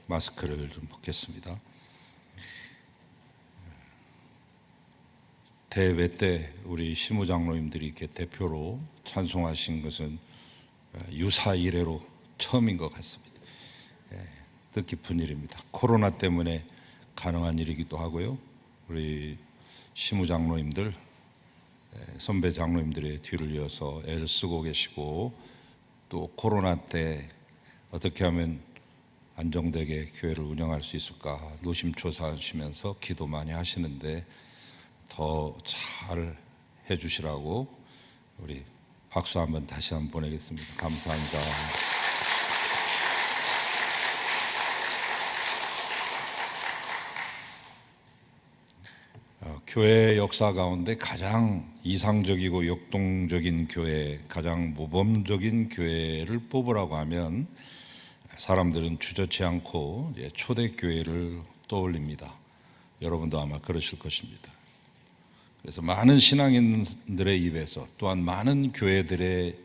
마스크를 좀 벗겠습니다. 대회 때 우리 시무장로님들이 이렇게 대표로 찬송하신 것은 유사 이래로 처음인 것 같습니다. 뜻깊은 일입니다. 코로나 때문에 가능한 일이기도 하고요. 우리 시무장로님들, 선배 장로님들의 뒤를 이어서 애를 쓰고 계시고, 또 코로나 때 어떻게 하면 안정되게 교회를 운영할 수 있을까 노심초사하시면서 기도 많이 하시는데 더 잘 해주시라고 우리 박수 한번 다시 한번 보내겠습니다. 감사합니다. 교회 역사 가운데 가장 이상적이고 역동적인 교회, 가장 모범적인 교회를 뽑으라고 하면 사람들은 주저치 않고 초대교회를 떠올립니다. 여러분도 아마 그러실 것입니다. 그래서 많은 신앙인들의 입에서, 또한 많은 교회들의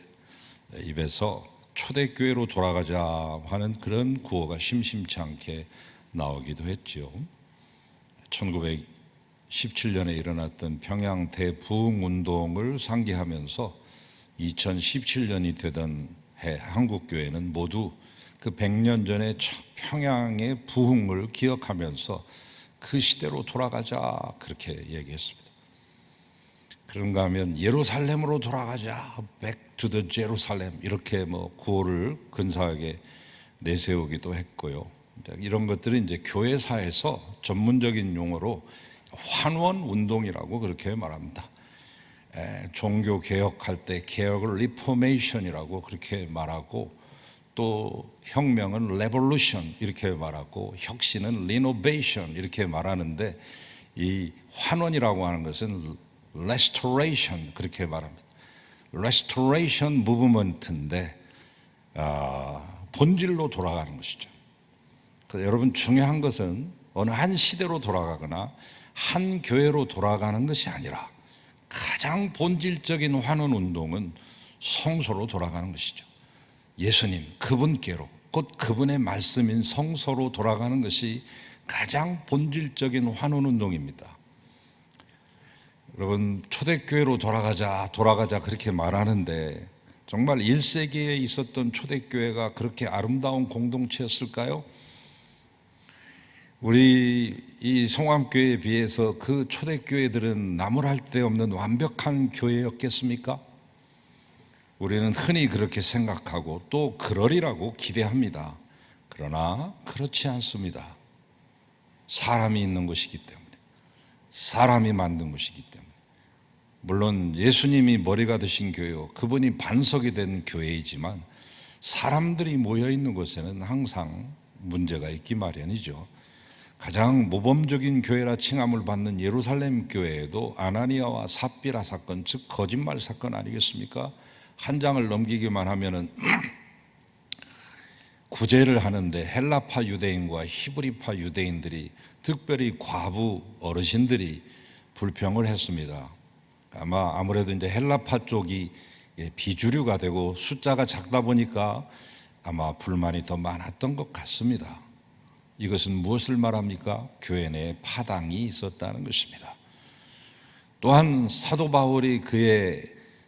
입에서 초대교회로 돌아가자 하는 그런 구호가 심심치 않게 나오기도 했죠. 1917년에 일어났던 평양 대부흥운동을 상기하면서 2017년이 되던 해 한국교회는 모두 그 100년 전에 평양의 부흥을 기억하면서 그 시대로 돌아가자 그렇게 얘기했습니다. 그런가 하면 예루살렘으로 돌아가자, Back to the Jerusalem, 이렇게 구호를 근사하게 내세우기도 했고요. 이런 것들은 이제 교회사에서 전문적인 용어로 환원 운동이라고 그렇게 말합니다. 종교 개혁할 때 개혁을 리포메이션이라고 그렇게 말하고, 또 혁명은 레볼루션 이렇게 말하고, 혁신은 리노베이션 이렇게 말하는데, 이 환원이라고 하는 것은 restoration 그렇게 말합니다. restoration movement인데 본질로 돌아가는 것이죠. 그래서 여러분, 중요한 것은 어느 한 시대로 돌아가거나 한 교회로 돌아가는 것이 아니라 가장 본질적인 환원 운동은 성소로 돌아가는 것이죠. 예수님 그분께로, 곧 그분의 말씀인 성소로 돌아가는 것이 가장 본질적인 환원 운동입니다. 여러분, 초대교회로 돌아가자 그렇게 말하는데, 정말 1세기에 있었던 초대교회가 그렇게 아름다운 공동체였을까요? 우리 이 송암교회에 비해서 그 초대교회들은 나무랄 데 없는 완벽한 교회였겠습니까? 우리는 흔히 그렇게 생각하고 또 그러리라고 기대합니다. 그러나 그렇지 않습니다. 사람이 있는 것이기 때문에, 사람이 만든 것이기 때문에. 물론 예수님이 머리가 되신 교회요, 그분이 반석이 된 교회이지만 사람들이 모여있는 곳에는 항상 문제가 있기 마련이죠. 가장 모범적인 교회라 칭함을 받는 예루살렘 교회에도 아나니아와 삽비라 사건, 즉 거짓말 사건 아니겠습니까? 한 장을 넘기기만 하면은 구제를 하는데 헬라파 유대인과 히브리파 유대인들이, 특별히 과부 어르신들이 불평을 했습니다. 아무래도 이제 헬라파 쪽이 비주류가 되고 숫자가 작다 보니까 아마 불만이 더 많았던 것 같습니다. 이것은 무엇을 말합니까? 교회 내에 파당이 있었다는 것입니다. 또한 사도 바울이 그의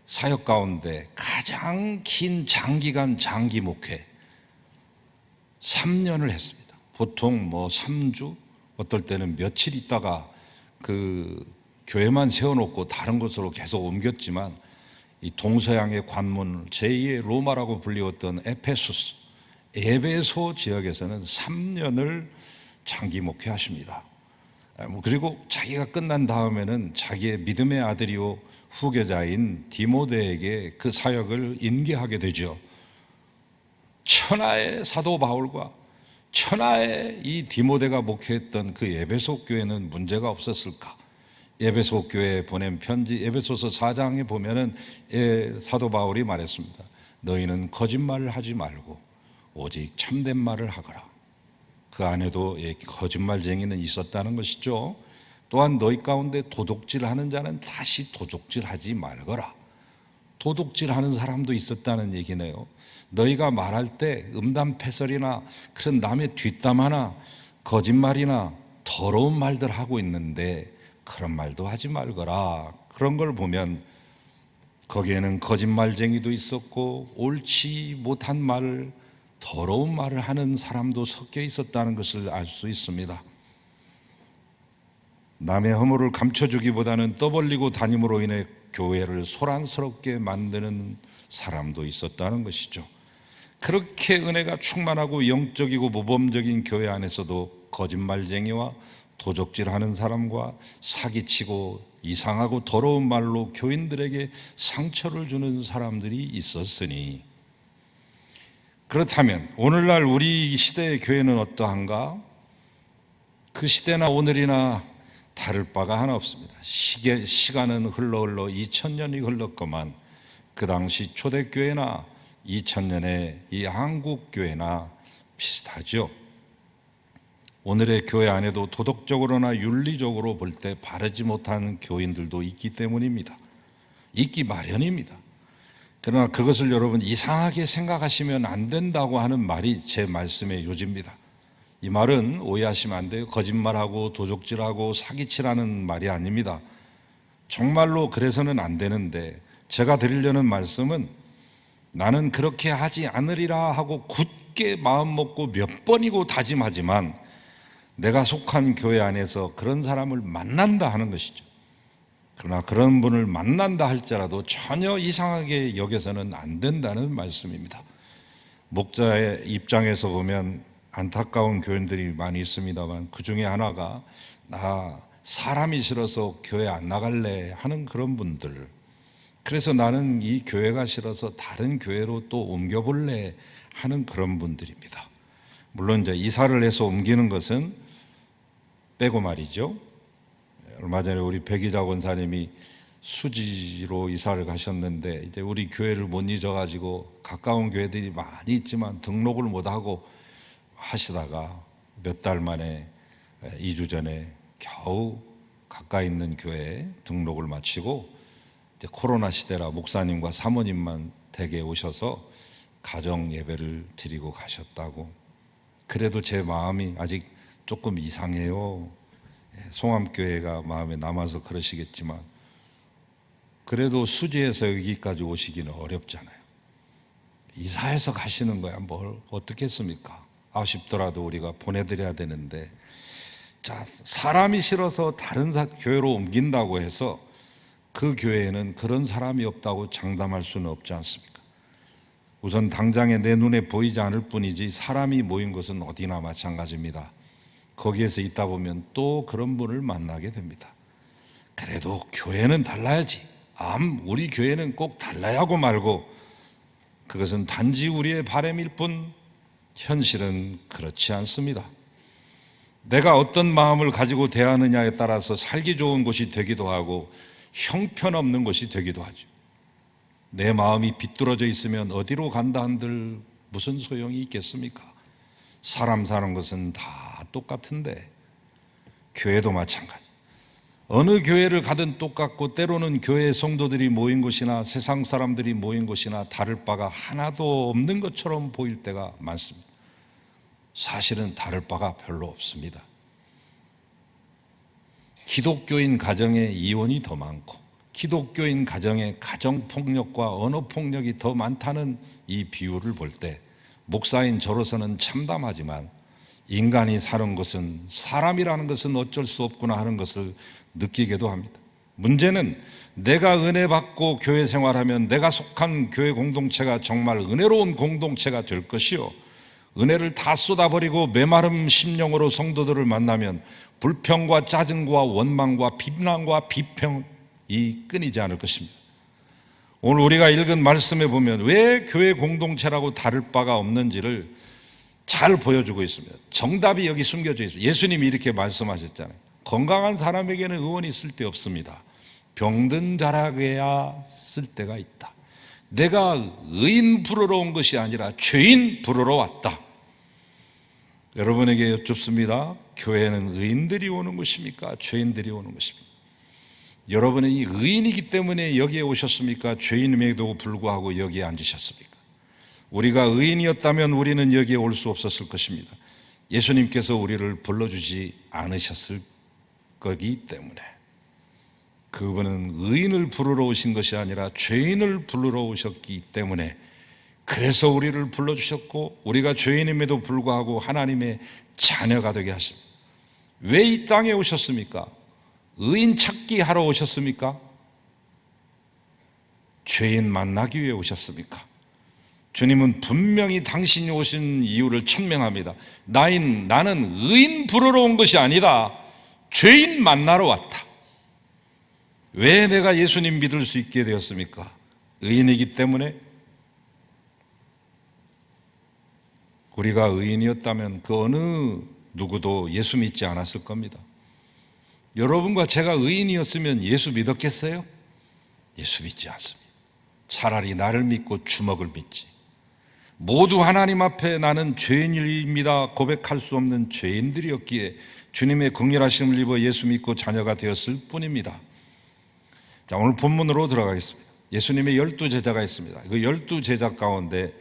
사역 가운데 가장 긴 장기간 장기 목회 3년을 했습니다. 보통 3주, 어떨 때는 며칠 있다가 그 교회만 세워놓고 다른 곳으로 계속 옮겼지만, 이 동서양의 관문 제2의 로마라고 불리웠던 에베소 지역에서는 3년을 장기 목회하십니다. 그리고 자기가 끝난 다음에는 자기의 믿음의 아들이요 후계자인 디모데에게 그 사역을 인계하게 되죠. 천하의 사도 바울과 천하의 이 디모데가 목회했던 그 에베소 교회는 문제가 없었을까? 에베소 교회에 보낸 편지 에베소서 4장에 보면은 사도 바울이 말했습니다. 너희는 거짓말을 하지 말고 오직 참된 말을 하거라. 그 안에도 거짓말쟁이는 있었다는 것이죠. 또한 너희 가운데 도둑질하는 자는 다시 도둑질하지 말거라. 도둑질하는 사람도 있었다는 얘기네요. 너희가 말할 때 음담패설이나 그런 남의 뒷담화나 거짓말이나 더러운 말들 하고 있는데 그런 말도 하지 말거라. 그런 걸 보면 거기에는 거짓말쟁이도 있었고 옳지 못한 말, 더러운 말을 하는 사람도 섞여 있었다는 것을 알 수 있습니다. 남의 허물을 감춰주기보다는 떠벌리고 다님으로 인해 교회를 소란스럽게 만드는 사람도 있었다는 것이죠. 그렇게 은혜가 충만하고 영적이고 모범적인 교회 안에서도 거짓말쟁이와 도적질하는 사람과 사기치고 이상하고 더러운 말로 교인들에게 상처를 주는 사람들이 있었으니, 그렇다면 오늘날 우리 시대의 교회는 어떠한가? 그 시대나 오늘이나 다를 바가 하나 없습니다. 시간은 흘러 2000년이 흘렀건만 그 당시 초대교회나 2000년의 이 한국교회나 비슷하죠. 오늘의 교회 안에도 도덕적으로나 윤리적으로 볼 때 바르지 못한 교인들도 있기 때문입니다. 있기 마련입니다. 그러나 그것을 여러분 이상하게 생각하시면 안 된다고 하는 말이 제 말씀의 요지입니다. 이 말은 오해하시면 안 돼요. 거짓말하고 도적질하고 사기치라는 말이 아닙니다. 정말로 그래서는 안 되는데, 제가 드리려는 말씀은 나는 그렇게 하지 않으리라 하고 굳게 마음 먹고 몇 번이고 다짐하지만 내가 속한 교회 안에서 그런 사람을 만난다 하는 것이죠. 그러나 그런 분을 만난다 할지라도 전혀 이상하게 여겨서는 안 된다는 말씀입니다. 목자의 입장에서 보면 안타까운 교인들이 많이 있습니다만 그 중에 하나가 나 사람이 싫어서 교회 안 나갈래 하는 그런 분들, 그래서 나는 이 교회가 싫어서 다른 교회로 또 옮겨볼래 하는 그런 분들입니다. 물론 이제 이사를 해서 옮기는 것은 빼고 말이죠. 얼마 전에 우리 백이자 권사님이 수지로 이사를 가셨는데 이제 우리 교회를 못 잊어가지고 가까운 교회들이 많이 있지만 등록을 못하고 하시다가 몇 달 만에 2주 전에 겨우 가까이 있는 교회에 등록을 마치고 이제 코로나 시대라 목사님과 사모님만 댁에 오셔서 가정 예배를 드리고 가셨다고. 그래도 제 마음이 아직 조금 이상해요. 송암교회가 마음에 남아서 그러시겠지만 그래도 수지에서 여기까지 오시기는 어렵잖아요. 이사해서 가시는 거야 뭘 어떻겠습니까? 아쉽더라도 우리가 보내드려야 되는데, 자, 사람이 싫어서 다른 교회로 옮긴다고 해서 그 교회에는 그런 사람이 없다고 장담할 수는 없지 않습니까? 우선 당장에 내 눈에 보이지 않을 뿐이지 사람이 모인 것은 어디나 마찬가지입니다. 거기에서 있다 보면 또 그런 분을 만나게 됩니다. 그래도 교회는 달라야지, 우리 교회는 꼭 달라야 하고 말고, 그것은 단지 우리의 바람일 뿐 현실은 그렇지 않습니다. 내가 어떤 마음을 가지고 대하느냐에 따라서 살기 좋은 곳이 되기도 하고 형편없는 곳이 되기도 하죠. 내 마음이 비뚤어져 있으면 어디로 간다 한들 무슨 소용이 있겠습니까? 사람 사는 것은 다 똑같은데 교회도 마찬가지. 어느 교회를 가든 똑같고 때로는 교회 성도들이 모인 곳이나 세상 사람들이 모인 곳이나 다를 바가 하나도 없는 것처럼 보일 때가 많습니다. 사실은 다를 바가 별로 없습니다. 기독교인 가정에 이혼이 더 많고 기독교인 가정에 가정폭력과 언어폭력이 더 많다는 이 비율을 볼 때 목사인 저로서는 참담하지만 인간이 사는 것은, 사람이라는 것은 어쩔 수 없구나 하는 것을 느끼게도 합니다. 문제는 내가 은혜 받고 교회 생활하면 내가 속한 교회 공동체가 정말 은혜로운 공동체가 될 것이요, 은혜를 다 쏟아버리고 메마름 심령으로 성도들을 만나면 불평과 짜증과 원망과 비난과 비평이 끊이지 않을 것입니다. 오늘 우리가 읽은 말씀에 보면 왜 교회 공동체라고 다를 바가 없는지를 잘 보여주고 있습니다. 정답이 여기 숨겨져 있어요. 예수님이 이렇게 말씀하셨잖아요. 건강한 사람에게는 의원이 쓸데 없습니다. 병든 자라게야 쓸 데가 있다. 내가 의인 부르러 온 것이 아니라 죄인 부르러 왔다. 여러분에게 여쭙습니다. 교회는 의인들이 오는 것입니까? 죄인들이 오는 것입니까? 여러분이 의인이기 때문에 여기에 오셨습니까? 죄인임에도 불구하고 여기에 앉으셨습니까? 우리가 의인이었다면 우리는 여기에 올 수 없었을 것입니다. 예수님께서 우리를 불러주지 않으셨을 거기 때문에. 그분은 의인을 부르러 오신 것이 아니라 죄인을 부르러 오셨기 때문에, 그래서 우리를 불러주셨고 우리가 죄인임에도 불구하고 하나님의 자녀가 되게 하십니다. 왜 이 땅에 오셨습니까? 의인 찾기 하러 오셨습니까? 죄인 만나기 위해 오셨습니까? 주님은 분명히 당신이 오신 이유를 천명합니다. 나는 의인 부르러 온 것이 아니다. 죄인 만나러 왔다. 왜 내가 예수님 믿을 수 있게 되었습니까? 의인이기 때문에. 우리가 의인이었다면 그 어느 누구도 예수 믿지 않았을 겁니다. 여러분과 제가 의인이었으면 예수 믿었겠어요? 예수 믿지 않습니다. 차라리 나를 믿고 주먹을 믿지. 모두 하나님 앞에 나는 죄인입니다 고백할 수 없는 죄인들이었기에 주님의 긍휼하심을 입어 예수 믿고 자녀가 되었을 뿐입니다. 자, 오늘 본문으로 들어가겠습니다. 예수님의 12제자가 있습니다. 그 12제자 가운데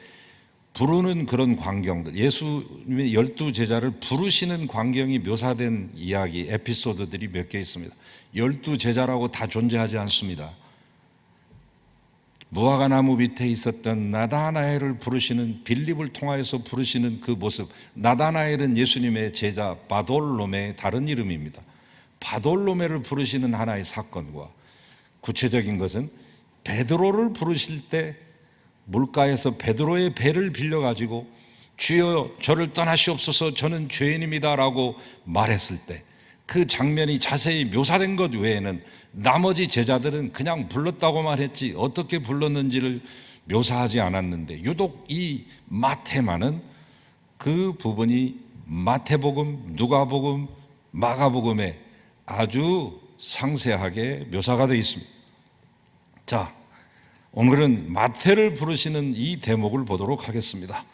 부르는 그런 광경들, 예수님의 12제자를 부르시는 광경이 묘사된 이야기, 에피소드들이 몇 개 있습니다. 12제자라고 다 존재하지 않습니다. 무화과 나무 밑에 있었던 나다나엘을 부르시는, 빌립을 통하여서 부르시는 그 모습, 나다나엘은 예수님의 제자 바돌로메의 다른 이름입니다. 바돌로메를 부르시는 하나의 사건과 구체적인 것은 베드로를 부르실 때 물가에서 베드로의 배를 빌려가지고 주여 저를 떠나시옵소서 저는 죄인입니다 라고 말했을 때 그 장면이 자세히 묘사된 것 외에는 나머지 제자들은 그냥 불렀다고만 했지 어떻게 불렀는지를 묘사하지 않았는데, 유독 이 마태만은 그 부분이 마태복음, 누가복음, 마가복음에 아주 상세하게 묘사가 되어 있습니다. 자, 오늘은 마태를 부르시는 이 대목을 보도록 하겠습니다.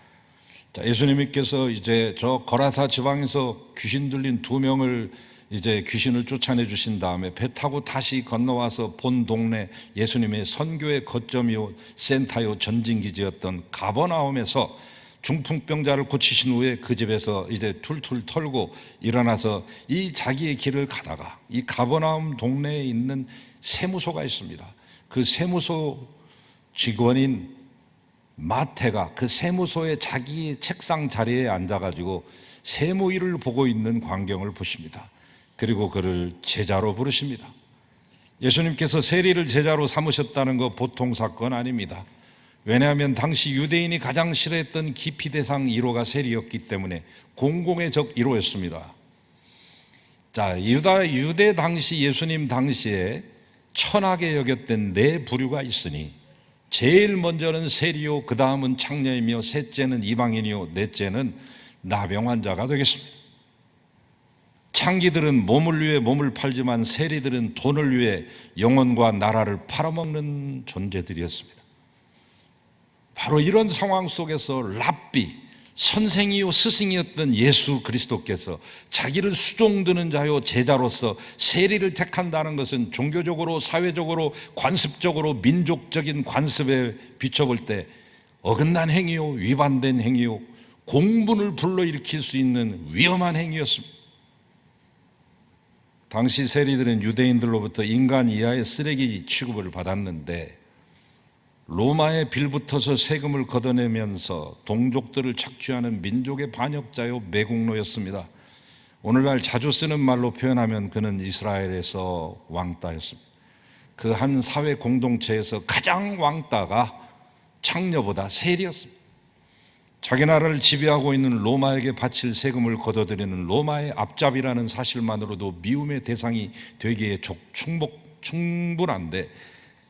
자, 예수님께서 이제 저 거라사 지방에서 귀신 들린 2명을 이제 귀신을 쫓아내 주신 다음에 배 타고 다시 건너와서 본 동네, 예수님의 선교의 거점이요 센터요 전진기지였던 가버나움에서 중풍병자를 고치신 후에 그 집에서 이제 툴툴 털고 일어나서 이 자기의 길을 가다가 이 가버나움 동네에 있는 세무소가 있습니다. 그 세무소 직원인 마태가 그 세무소의 자기 책상 자리에 앉아가지고 세무일을 보고 있는 광경을 보십니다. 그리고 그를 제자로 부르십니다. 예수님께서 세리를 제자로 삼으셨다는 거 보통 사건 아닙니다. 왜냐하면 당시 유대인이 가장 싫어했던 기피 대상 1호가 세리였기 때문에 공공의 적 1호였습니다. 자, 유대 당시, 예수님 당시에 천하게 여겼던 4부류가 있으니 제일 먼저는 세리요, 그 다음은 창녀이며 셋째는 이방인이요, 넷째는 나병 환자가 되겠습니다. 창기들은 몸을 위해 몸을 팔지만 세리들은 돈을 위해 영혼과 나라를 팔아먹는 존재들이었습니다. 바로 이런 상황 속에서 랍비, 선생이요 스승이었던 예수 그리스도께서 자기를 수종드는 자요 제자로서 세리를 택한다는 것은 종교적으로, 사회적으로, 관습적으로, 민족적인 관습에 비춰볼 때 어긋난 행위요, 위반된 행위요, 공분을 불러일으킬 수 있는 위험한 행위였습니다. 당시 세리들은 유대인들로부터 인간 이하의 쓰레기 취급을 받았는데 로마에 빌붙어서 세금을 걷어내면서 동족들을 착취하는 민족의 반역자요 매국노였습니다. 오늘날 자주 쓰는 말로 표현하면 그는 이스라엘에서 왕따였습니다. 그 한 사회 공동체에서 가장 왕따가 창녀보다 세리였습니다. 자기 나라를 지배하고 있는 로마에게 바칠 세금을 걷어들이는 로마의 앞잡이라는 사실만으로도 미움의 대상이 되기에 충분한데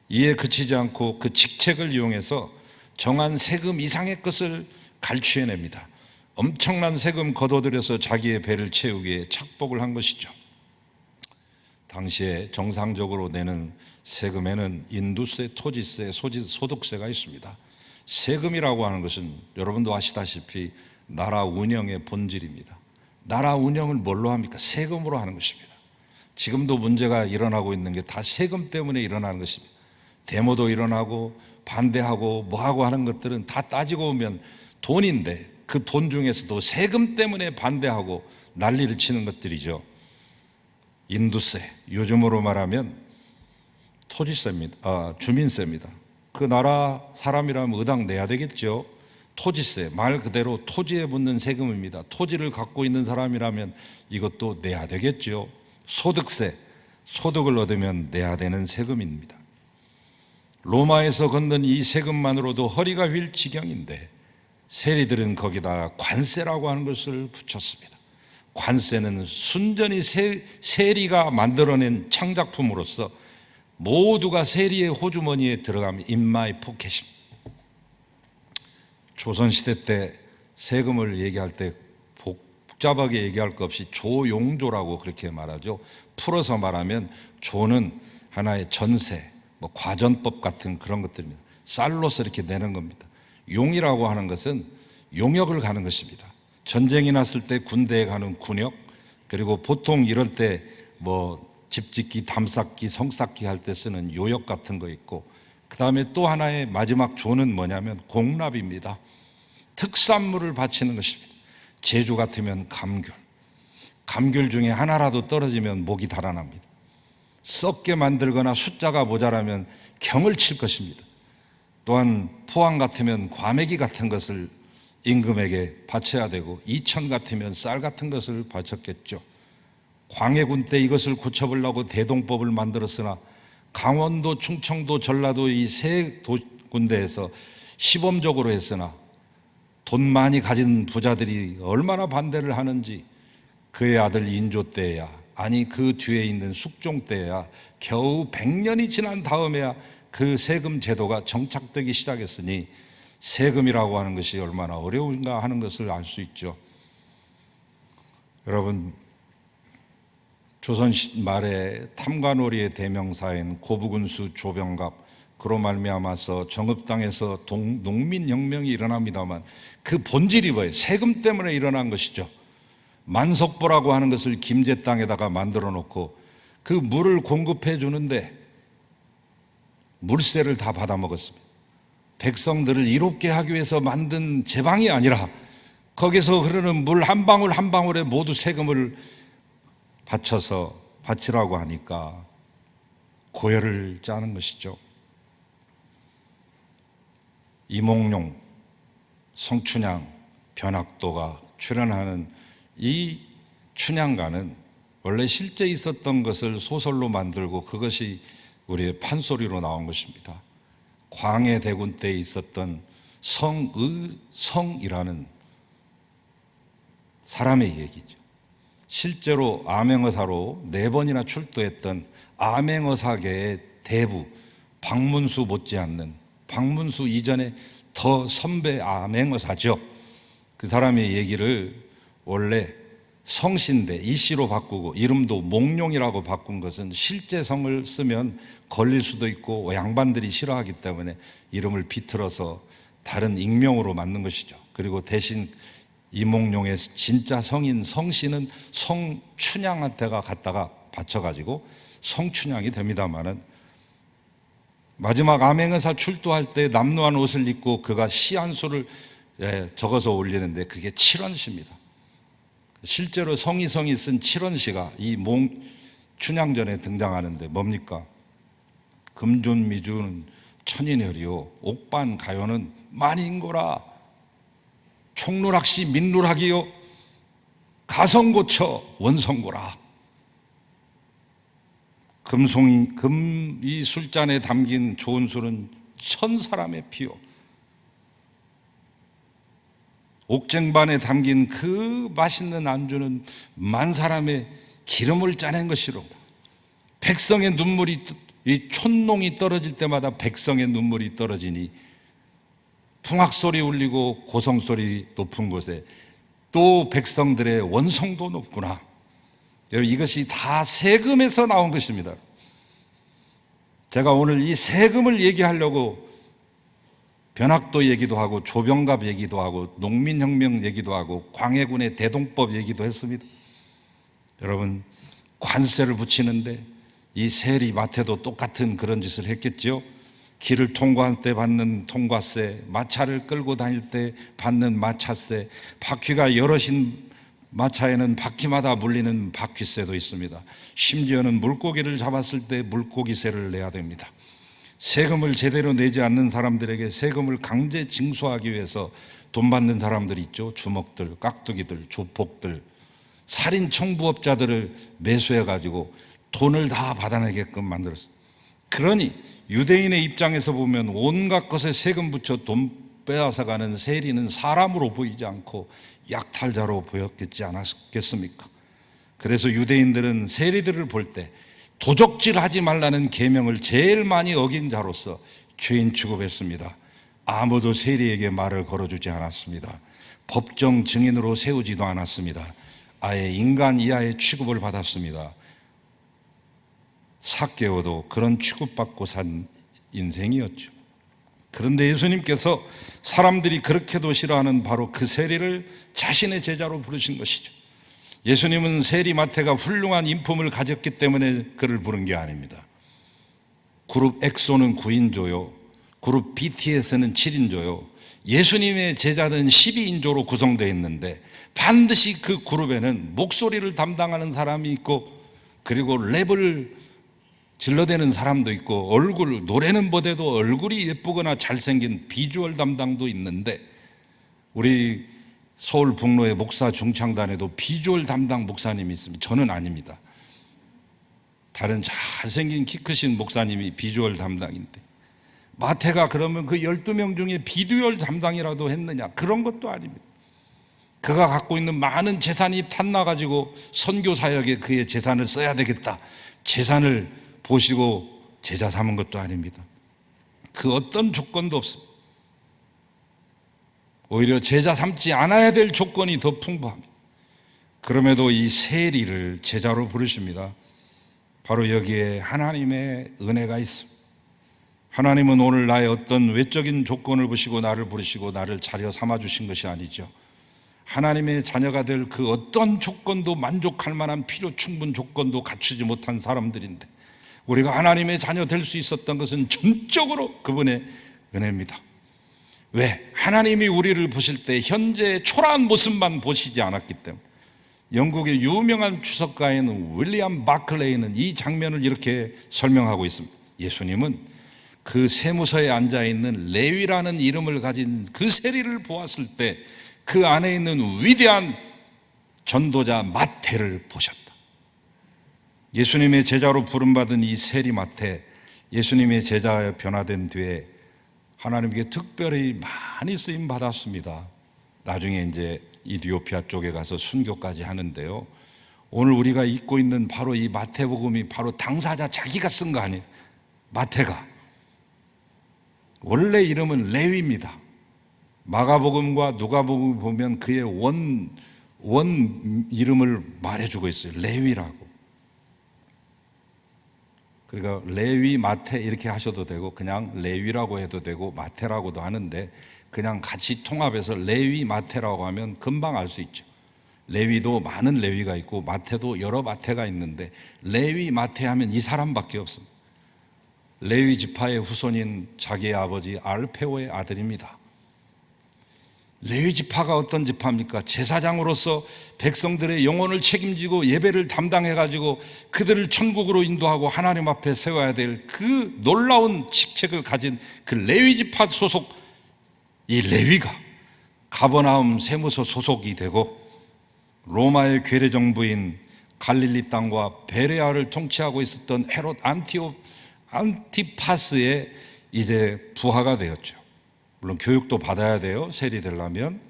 이에 그치지 않고 그 직책을 이용해서 정한 세금 이상의 것을 갈취해냅니다. 엄청난 세금 걷어들여서 자기의 배를 채우기에 착복을 한 것이죠. 당시에 정상적으로 내는 세금에는 인두세, 토지세, 소득세가 있습니다. 세금이라고 하는 것은 여러분도 아시다시피 나라 운영의 본질입니다. 나라 운영을 뭘로 합니까? 세금으로 하는 것입니다. 지금도 문제가 일어나고 있는 게 다 세금 때문에 일어나는 것입니다. 데모도 일어나고 반대하고 뭐하고 하는 것들은 다 따지고 보면 돈인데, 그 돈 중에서도 세금 때문에 반대하고 난리를 치는 것들이죠. 인두세, 요즘으로 말하면 토지세입니다. 주민세입니다. 그 나라 사람이라면 의당 내야 되겠죠. 토지세, 말 그대로 토지에 붙는 세금입니다. 토지를 갖고 있는 사람이라면 이것도 내야 되겠죠. 소득세, 소득을 얻으면 내야 되는 세금입니다. 로마에서 걷는 이 세금만으로도 허리가 휠 지경인데 세리들은 거기다 관세라고 하는 것을 붙였습니다. 관세는 순전히 세리가 만들어낸 창작품으로서 모두가 세리의 호주머니에 들어가면 인마이 포켓입니다. 조선시대 때 세금을 얘기할 때 복잡하게 얘기할 것 없이 조용조라고 그렇게 말하죠. 풀어서 말하면 조는 하나의 전세, 과전법 같은 그런 것들입니다. 쌀로서 이렇게 내는 겁니다. 용이라고 하는 것은 용역을 가는 것입니다. 전쟁이 났을 때 군대에 가는 군역, 그리고 보통 이럴 때 집 짓기, 담 쌓기, 성 쌓기 할 때 쓰는 요역 같은 거 있고, 그 다음에 또 하나의 마지막 조는 뭐냐면 공납입니다. 특산물을 바치는 것입니다. 제주 같으면 감귤, 감귤 중에 하나라도 떨어지면 목이 달아납니다. 썩게 만들거나 숫자가 모자라면 경을 칠 것입니다. 또한 포항 같으면 과메기 같은 것을 임금에게 바쳐야 되고, 이천 같으면 쌀 같은 것을 바쳤겠죠. 광해군 때 이것을 고쳐보려고 대동법을 만들었으나 강원도, 충청도, 전라도 이 세 군데에서 시범적으로 했으나 돈 많이 가진 부자들이 얼마나 반대를 하는지, 그의 아들 인조 때야, 아니 그 뒤에 있는 숙종 때야, 겨우 100년이 지난 다음에야 그 세금 제도가 정착되기 시작했으니 세금이라고 하는 것이 얼마나 어려운가 하는 것을 알 수 있죠. 여러분, 조선 말에 탐관오리의 대명사인 고부군수 조병갑, 그로 말미암아서 정읍당에서 농민혁명이 일어납니다만 그 본질이 뭐예요? 세금 때문에 일어난 것이죠. 만석보라고 하는 것을 김제 땅에다가 만들어 놓고 그 물을 공급해 주는데 물세를 다 받아 먹었습니다. 백성들을 이롭게 하기 위해서 만든 제방이 아니라 거기서 흐르는 물 한 방울 한 방울에 모두 세금을 바치라고 하니까 고열을 짜는 것이죠. 이몽룡, 성춘향, 변학도가 출연하는 이 춘향가는 원래 실제 있었던 것을 소설로 만들고 그것이 우리의 판소리로 나온 것입니다. 광해대군 때 있었던 성이라는 사람의 얘기죠. 실제로 암행어사로 4번이나 출도했던 암행어사계의 대부 박문수 못지않는, 박문수 이전에 더 선배 암행어사죠. 그 사람의 얘기를 원래 성씨인데 이씨로 바꾸고 이름도 몽룡이라고 바꾼 것은 실제 성을 쓰면 걸릴 수도 있고 양반들이 싫어하기 때문에 이름을 비틀어서 다른 익명으로 만든 것이죠. 그리고 대신 이몽룡의 진짜 성인 성씨는 성춘향한테가 갖다가 바쳐가지고 성춘향이 됩니다마는, 마지막 암행어사 출도할 때 남루한 옷을 입고 그가 시 한 수를 적어서 올리는데 그게 칠원시입니다. 실제로 성희성이 쓴 칠원시가 이 춘향전에 등장하는데 뭡니까? 금존미주는 천인혈이요, 옥반가요는 만인고라, 총누락시 민누락이요, 가성고처 원성고라. 이 술잔에 담긴 좋은 술은 1000사람의 피요, 옥쟁반에 담긴 그 맛있는 안주는 10,000사람의 기름을 짜낸 것이로, 백성의 눈물이, 이 촌농이 떨어질 때마다 백성의 눈물이 떨어지니 풍악소리 울리고 고성소리 높은 곳에 또 백성들의 원성도 높구나. 여러분, 이것이 다 세금에서 나온 것입니다. 제가 오늘 이 세금을 얘기하려고 변학도 얘기도 하고 조병갑 얘기도 하고 농민혁명 얘기도 하고 광해군의 대동법 얘기도 했습니다. 여러분, 관세를 붙이는데 이 세리 마태도 똑같은 그런 짓을 했겠죠. 길을 통과할 때 받는 통과세, 마차를 끌고 다닐 때 받는 마차세, 바퀴가 여럿인 마차에는 바퀴마다 물리는 바퀴세도 있습니다. 심지어는 물고기를 잡았을 때 물고기세를 내야 됩니다. 세금을 제대로 내지 않는 사람들에게 세금을 강제 징수하기 위해서 돈 받는 사람들 있죠. 주먹들, 깍두기들, 조폭들, 살인 청부업자들을 매수해가지고 돈을 다 받아내게끔 만들었어요. 그러니 유대인의 입장에서 보면 온갖 것에 세금 붙여 돈 빼앗아가는 세리는 사람으로 보이지 않고 약탈자로 보였겠지 않았겠습니까? 그래서 유대인들은 세리들을 볼 때 도적질하지 말라는 계명을 제일 많이 어긴 자로서 죄인 취급했습니다. 아무도 세리에게 말을 걸어주지 않았습니다. 법정 증인으로 세우지도 않았습니다. 아예 인간 이하의 취급을 받았습니다. 삭개오도 그런 취급받고 산 인생이었죠. 그런데 예수님께서 사람들이 그렇게도 싫어하는 바로 그 세리를 자신의 제자로 부르신 것이죠. 예수님은 세리 마태가 훌륭한 인품을 가졌기 때문에 그를 부른 게 아닙니다. 그룹 엑소는 9인조요, 그룹 BTS는 7인조요, 예수님의 제자는 12인조로 구성되어 있는데 반드시 그 그룹에는 목소리를 담당하는 사람이 있고, 그리고 랩을 질러대는 사람도 있고, 노래는 못해도 얼굴이 예쁘거나 잘생긴 비주얼 담당도 있는데, 우리 서울 북로의 목사 중창단에도 비주얼 담당 목사님이 있습니다. 저는 아닙니다. 다른 잘생긴 키 크신 목사님이 비주얼 담당인데, 마태가 그러면 그 12명 중에 비주얼 담당이라도 했느냐? 그런 것도 아닙니다. 그가 갖고 있는 많은 재산이 탐나가지고 선교 사역에 그의 재산을 써야 되겠다, 재산을 보시고 제자 삼은 것도 아닙니다. 그 어떤 조건도 없습니다. 오히려 제자 삼지 않아야 될 조건이 더 풍부합니다. 그럼에도 이 세리를 제자로 부르십니다. 바로 여기에 하나님의 은혜가 있습니다. 하나님은 오늘 나의 어떤 외적인 조건을 보시고 나를 부르시고 나를 자려 삼아 주신 것이 아니죠. 하나님의 자녀가 될 그 어떤 조건도 만족할 만한 필요 충분 조건도 갖추지 못한 사람들인데, 우리가 하나님의 자녀 될 수 있었던 것은 전적으로 그분의 은혜입니다. 왜? 하나님이 우리를 보실 때 현재의 초라한 모습만 보시지 않았기 때문에. 영국의 유명한 추석가인 윌리엄 바클레이는 이 장면을 이렇게 설명하고 있습니다. 예수님은 그 세무서에 앉아있는 레위라는 이름을 가진 그 세리를 보았을 때 그 안에 있는 위대한 전도자 마태를 보셨다. 예수님의 제자로 부름받은 이 세리 마태, 예수님의 제자에 변화된 뒤에 하나님께 특별히 많이 쓰임 받았습니다. 나중에 이제 이디오피아 쪽에 가서 순교까지 하는데요, 오늘 우리가 읽고 있는 바로 이 마태복음이 바로 당사자 자기가 쓴 거 아니에요. 마태가 원래 이름은 레위입니다. 마가복음과 누가복음 보면 그의 원 이름을 말해주고 있어요. 레위라고. 그러니까 레위 마태 이렇게 하셔도 되고, 그냥 레위라고 해도 되고 마태라고도 하는데, 그냥 같이 통합해서 레위 마태라고 하면 금방 알 수 있죠. 레위도 많은 레위가 있고 마태도 여러 마태가 있는데, 레위 마태 하면 이 사람밖에 없습니다. 레위 지파의 후손인 자기의 아버지 알페오의 아들입니다. 레위 지파가 어떤 지파입니까? 제사장으로서 백성들의 영혼을 책임지고 예배를 담당해가지고 그들을 천국으로 인도하고 하나님 앞에 세워야 될 그 놀라운 직책을 가진 그 레위 지파 소속 이 레위가 가버나움 세무서 소속이 되고, 로마의 괴뢰 정부인 갈릴리 땅과 베레아를 통치하고 있었던 헤롯 안티파스의 이제 부하가 되었죠. 물론 교육도 받아야 돼요. 세리 되려면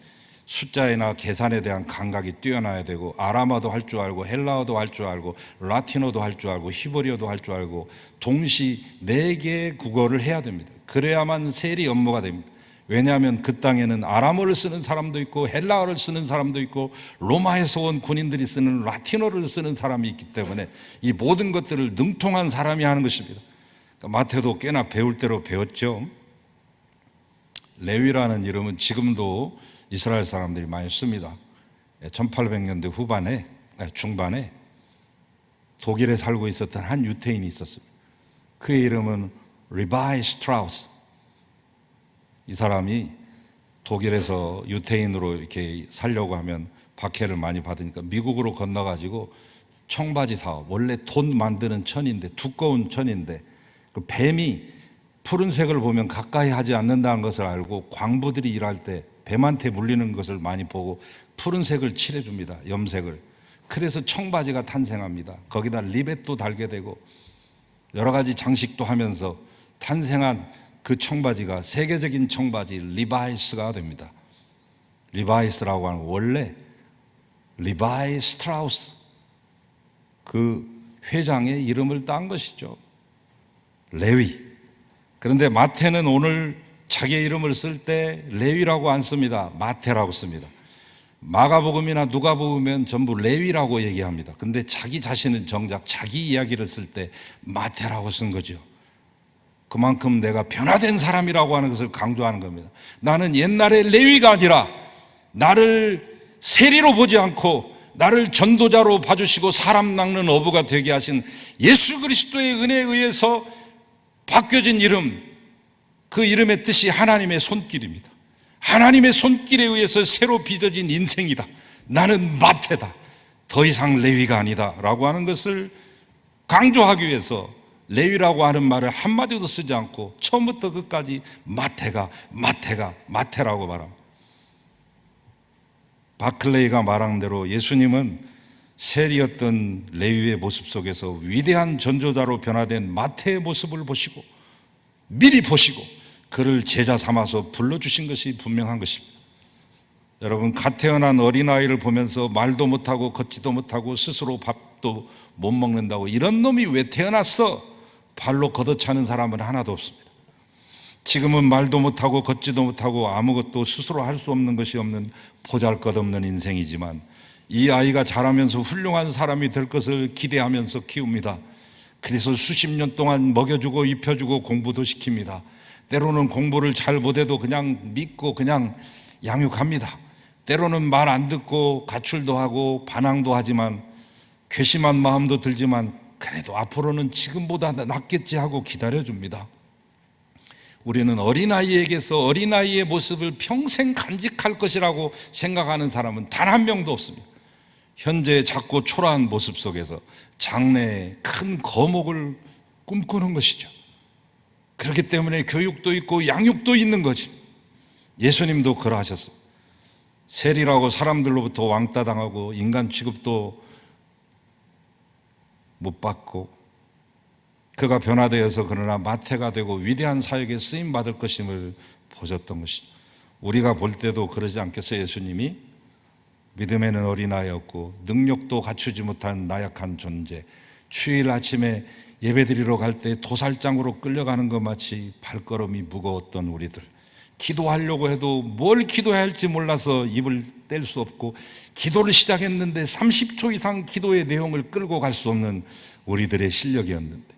숫자나 계산에 대한 감각이 뛰어나야 되고, 아람어도 할 줄 알고, 헬라어도 할 줄 알고, 라틴어도 할 줄 알고, 히브리어도 할 줄 알고, 동시 4개의 국어를 해야 됩니다. 그래야만 세리 업무가 됩니다. 왜냐하면 그 땅에는 아람어를 쓰는 사람도 있고, 헬라어를 쓰는 사람도 있고, 로마에서 온 군인들이 쓰는 라틴어를 쓰는 사람이 있기 때문에 이 모든 것들을 능통한 사람이 하는 것입니다. 마태도 꽤나 배울 대로 배웠죠. 레위라는 이름은 지금도 이스라엘 사람들이 많이 씁니다. 1800년대 중반에 독일에 살고 있었던 한 유태인이 있었습니다. 그의 이름은 리바이 스트라우스. 이 사람이 독일에서 유태인으로 이렇게 살려고 하면 박해를 많이 받으니까 미국으로 건너가지고 청바지 사업, 원래 돈 만드는 천인데, 두꺼운 천인데 그 뱀이 푸른색을 보면 가까이 하지 않는다는 것을 알고 광부들이 일할 때 뱀한테 물리는 것을 많이 보고 푸른색을 칠해줍니다. 염색을. 그래서 청바지가 탄생합니다. 거기다 리벳도 달게 되고 여러 가지 장식도 하면서 탄생한 그 청바지가 세계적인 청바지 리바이스가 됩니다. 리바이스라고 하는 원래 리바이 스트라우스, 그 회장의 이름을 딴 것이죠. 레위. 그런데 마태는 오늘 자기의 이름을 쓸 때 레위라고 안 씁니다. 마태라고 씁니다. 마가복음이나 누가복음은 전부 레위라고 얘기합니다. 근데 자기 자신은 정작 자기 이야기를 쓸 때 마태라고 쓴 거죠. 그만큼 내가 변화된 사람이라고 하는 것을 강조하는 겁니다. 나는 옛날의 레위가 아니라 나를 세리로 보지 않고 나를 전도자로 봐주시고 사람 낚는 어부가 되게 하신 예수 그리스도의 은혜에 의해서 바뀌어진 이름, 그 이름의 뜻이 하나님의 손길입니다. 하나님의 손길에 의해서 새로 빚어진 인생이다. 나는 마태다. 더 이상 레위가 아니다 라고 하는 것을 강조하기 위해서 레위라고 하는 말을 한마디도 쓰지 않고 처음부터 끝까지 마태라고 말합니다. 바클레이가 말한 대로 예수님은 세리였던 레위의 모습 속에서 위대한 전도자로 변화된 마태의 모습을 보시고 미리 보시고 그를 제자 삼아서 불러주신 것이 분명한 것입니다. 여러분, 갓 태어난 어린아이를 보면서 말도 못하고 걷지도 못하고 스스로 밥도 못 먹는다고 이런 놈이 왜 태어났어? 발로 걷어차는 사람은 하나도 없습니다. 지금은 말도 못하고 걷지도 못하고 아무것도 스스로 할 수 없는 것이 없는 보잘것없는 인생이지만 이 아이가 자라면서 훌륭한 사람이 될 것을 기대하면서 키웁니다. 그래서 수십 년 동안 먹여주고 입혀주고 공부도 시킵니다. 때로는 공부를 잘 못해도 그냥 믿고 그냥 양육합니다. 때로는 말 안 듣고 가출도 하고 반항도 하지만 괘씸한 마음도 들지만 그래도 앞으로는 지금보다 낫겠지 하고 기다려줍니다. 우리는 어린아이에게서 어린아이의 모습을 평생 간직할 것이라고 생각하는 사람은 단 한 명도 없습니다. 현재의 작고 초라한 모습 속에서 장래의 큰 거목을 꿈꾸는 것이죠. 그렇기 때문에 교육도 있고 양육도 있는 거지. 예수님도 그러하셨습니다. 세리라고 사람들로부터 왕따 당하고 인간 취급도 못 받고 그가 변화되어서 그러나 마태가 되고 위대한 사역에 쓰임받을 것임을 보셨던 것이죠. 우리가 볼 때도 그러지 않겠어요? 예수님이 믿음에는 어린아이였고 능력도 갖추지 못한 나약한 존재, 주일 아침에 예배드리러 갈 때 도살장으로 끌려가는 것 마치 발걸음이 무거웠던 우리들, 기도하려고 해도 뭘 기도해야 할지 몰라서 입을 뗄 수 없고 기도를 시작했는데 30초 이상 기도의 내용을 끌고 갈 수 없는 우리들의 실력이었는데,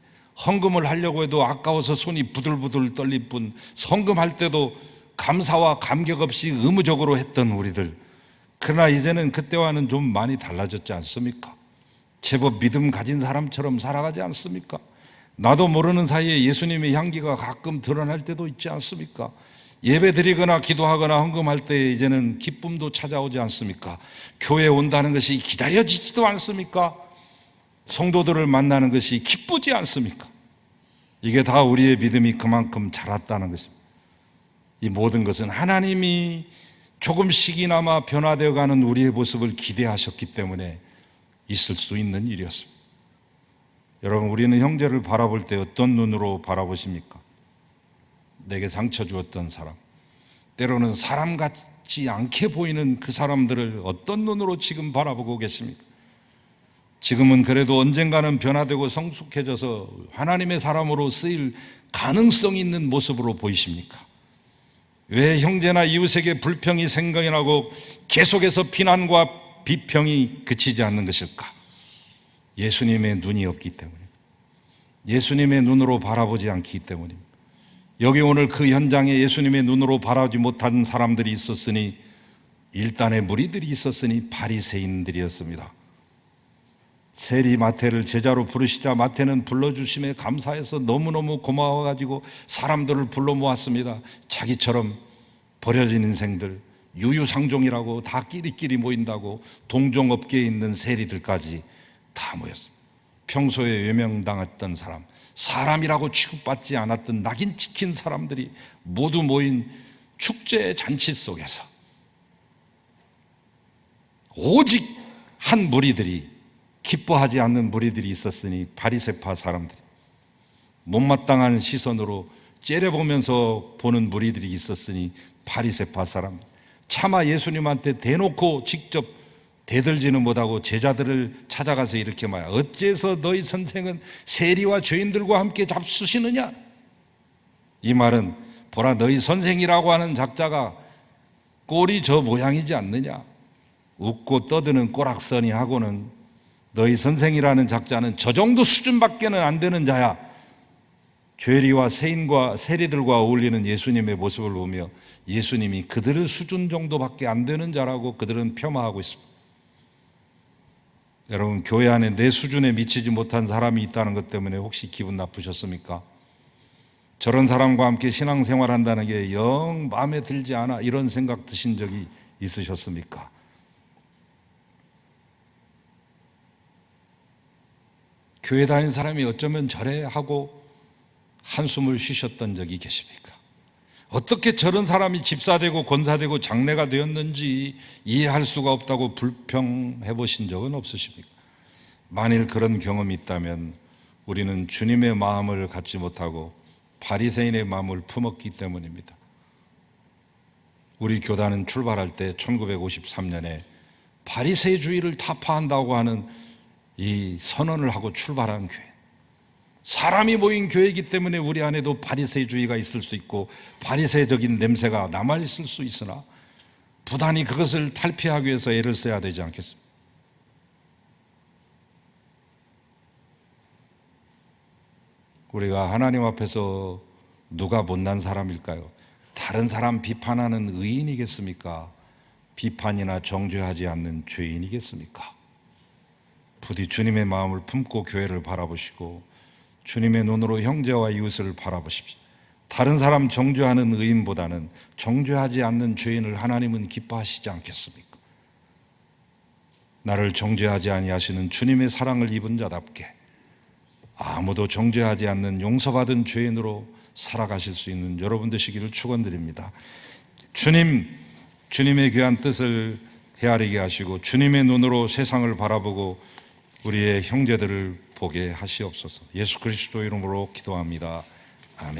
헌금을 하려고 해도 아까워서 손이 부들부들 떨릴 뿐 헌금할 때도 감사와 감격 없이 의무적으로 했던 우리들. 그러나 이제는 그때와는 좀 많이 달라졌지 않습니까? 제법 믿음 가진 사람처럼 살아가지 않습니까? 나도 모르는 사이에 예수님의 향기가 가끔 드러날 때도 있지 않습니까? 예배 드리거나 기도하거나 헌금할 때 이제는 기쁨도 찾아오지 않습니까? 교회에 온다는 것이 기다려지지도 않습니까? 성도들을 만나는 것이 기쁘지 않습니까? 이게 다 우리의 믿음이 그만큼 자랐다는 것입니다. 이 모든 것은 하나님이 조금씩이나마 변화되어 가는 우리의 모습을 기대하셨기 때문에 있을 수 있는 일이었습니다. 여러분, 우리는 형제를 바라볼 때 어떤 눈으로 바라보십니까? 내게 상처 주었던 사람, 때로는 사람 같지 않게 보이는 그 사람들을 어떤 눈으로 지금 바라보고 계십니까? 지금은 그래도 언젠가는 변화되고 성숙해져서 하나님의 사람으로 쓰일 가능성이 있는 모습으로 보이십니까? 왜 형제나 이웃에게 불평이 생각이 나고 계속해서 비난과 비평이 그치지 않는 것일까? 예수님의 눈이 없기 때문입니다. 예수님의 눈으로 바라보지 않기 때문입니다. 여기 오늘 그 현장에 예수님의 눈으로 바라보지 못한 사람들이 있었으니, 일단의 무리들이 있었으니 바리새인들이었습니다. 세리 마태를 제자로 부르시자 마태는 불러주심에 감사해서 너무너무 고마워가지고 사람들을 불러 모았습니다. 자기처럼 버려진 인생들, 유유상종이라고 다 끼리끼리 모인다고 동종업계에 있는 세리들까지 다 모였습니다. 평소에 외면당했던 사람, 사람이라고 취급받지 않았던 낙인 찍힌 사람들이 모두 모인 축제 잔치 속에서 오직 한 무리들이, 기뻐하지 않는 무리들이 있었으니 바리새파 사람들이, 못마땅한 시선으로 째려보면서 보는 무리들이 있었으니 바리새파 사람들, 차마 예수님한테 대놓고 직접 대들지는 못하고 제자들을 찾아가서 이렇게 말해요. 어째서 너희 선생은 세리와 죄인들과 함께 잡수시느냐? 이 말은 보라, 너희 선생이라고 하는 작자가 꼴이 저 모양이지 않느냐? 웃고 떠드는 꼬락서니하고는 너희 선생이라는 작자는 저 정도 수준밖에는 안 되는 자야. 죄리와 세인과 세리들과 어울리는 예수님의 모습을 보며 예수님이 그들의 수준 정도밖에 안 되는 자라고 그들은 폄하하고 있습니다. 여러분, 교회 안에 내 수준에 미치지 못한 사람이 있다는 것 때문에 혹시 기분 나쁘셨습니까? 저런 사람과 함께 신앙생활한다는 게 영 마음에 들지 않아, 이런 생각 드신 적이 있으셨습니까? 교회 다니는 사람이 어쩌면 저래 하고 한숨을 쉬셨던 적이 계십니까? 어떻게 저런 사람이 집사되고 권사되고 장례가 되었는지 이해할 수가 없다고 불평해 보신 적은 없으십니까? 만일 그런 경험이 있다면 우리는 주님의 마음을 갖지 못하고 바리새인의 마음을 품었기 때문입니다. 우리 교단은 출발할 때 1953년에 바리새주의를 타파한다고 하는 이 선언을 하고 출발한 교회, 사람이 모인 교회이기 때문에 우리 안에도 바리새주의가 있을 수 있고 바리새적인 냄새가 남아있을 수 있으나 부단히 그것을 탈피하기 위해서 애를 써야 되지 않겠습니까? 우리가 하나님 앞에서 누가 못난 사람일까요? 다른 사람 비판하는 의인이겠습니까? 비판이나 정죄하지 않는 죄인이겠습니까? 부디 주님의 마음을 품고 교회를 바라보시고 주님의 눈으로 형제와 이웃을 바라보십시오. 다른 사람 정죄하는 의인보다는 정죄하지 않는 죄인을 하나님은 기뻐하시지 않겠습니까? 나를 정죄하지 아니하시는 주님의 사랑을 입은 자답게 아무도 정죄하지 않는 용서받은 죄인으로 살아가실 수 있는 여러분 되시기를 축원드립니다. 주님의 귀한 뜻을 헤아리게 하시고 주님의 눈으로 세상을 바라보고 우리의 형제들을 보게 하시옵소서. 예수 그리스도 이름으로 기도합니다. 아멘.